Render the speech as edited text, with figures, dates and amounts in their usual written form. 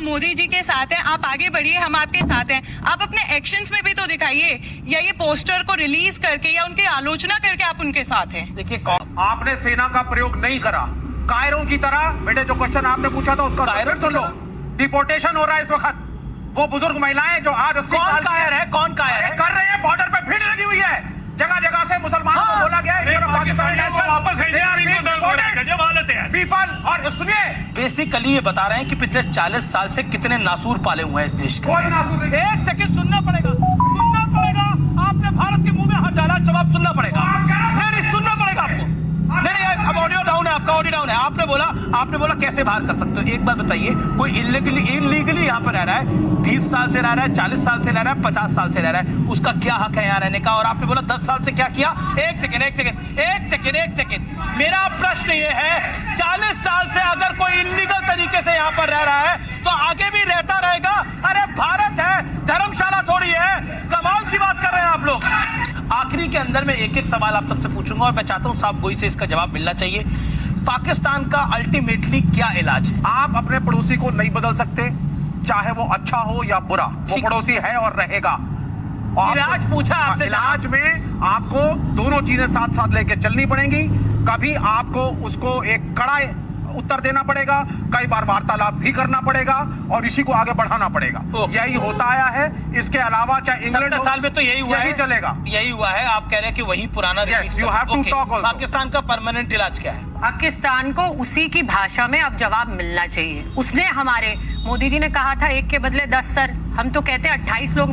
मोदी जी के साथ हैं, आप आगे बढ़िए, हम आपके साथ हैं। आप अपने एक्शंस में भी तो दिखाइए, या ये पोस्टर को रिलीज करके या उनकी आलोचना करके आप उनके साथ हैं। देखिए आपने सेना का प्रयोग नहीं करा, कायरों की तरह। बेटे जो क्वेश्चन आपने पूछा था उसका कायरों सुन लो। डिपोर्टेशन हो रहा है इस वक्त। वो बुजुर्ग महिलाएं जो आज 80 कौन साल कायर है, कौन कायर है? कर रहे हैं, बॉर्डर पे भीड़ लगी हुई है, जगह जगह से मुसलमानों को बोला गया है पीपल। और सुनिए, बेसिकली ये बता रहे हैं कि पिछले 40 साल से कितने नासूर पाले हुए हैं इस देश के। कोई नासूर नहीं। एक सेकंड सुनना पड़ेगा, सुनना पड़ेगा। आपने भारत के मुंह में हाथ डाला, जवाब सुनना पड़ेगा। नहीं सुनना पड़ेगा आपको। नहीं अब ऑडियो डाउन है, आपका ऑडियो डाउन है। आपने बोला कैसे बाहर कर सकते हो? एक बात बताइए, कोई इलीगली यहाँ पर रह रहा है, 20 साल से रह रहा है, 40 साल से रह रहा है, 50 साल से रह रहा है, उसका क्या हक है यहाँ रहने का? और आपने बोला 10 साल से क्या किया? एक सेकंड। मेरा प्रश्न ये है, 40 साल से अगर कोई इलीगल तरीके से यहाँ पर रह रहा है तो आगे भी रहता रहेगा? अरे भारत है, धर्मशाला थोड़ी है। कमाल की बात कर रहे हैं आप लोग। आखिरी के अंदर मैं एक सवाल आप सबसे पूछूंगा और मैं चाहता हूं साहब गोई से इसका जवाब मिलना चाहिए। पाकिस्तान का अल्टीमेटली क्या इलाज है? आप अपने पड़ोसी को नहीं बदल सकते, चाहे वो अच्छा हो या बुरा, वो पड़ोसी है और रहेगा। और इलाज पूछा आपसे। इलाज में आपको दोनों चीजें साथ साथ लेके चलनी पड़ेंगी। कभी आपको उसको एक कड़ा उत्तर देना पड़ेगा, कई बार वार्तालाप भी करना पड़ेगा और इसी को आगे बढ़ाना पड़ेगा। यही होता आया है। इसके अलावा चाहे इंग्लैंड साल में तो यही हुआ है, चलेगा, यही हुआ है। आप कह रहे हैं कि वही पुराना। you have to talk also. Pakistan का परमानेंट इलाज क्या है? पाकिस्तान को उसी की भाषा में अब जवाब मिलना चाहिए। उसने हमारे मोदी जी ने कहा था 1 के बदले 10 सर, हम तो कहते हैं 28 लोग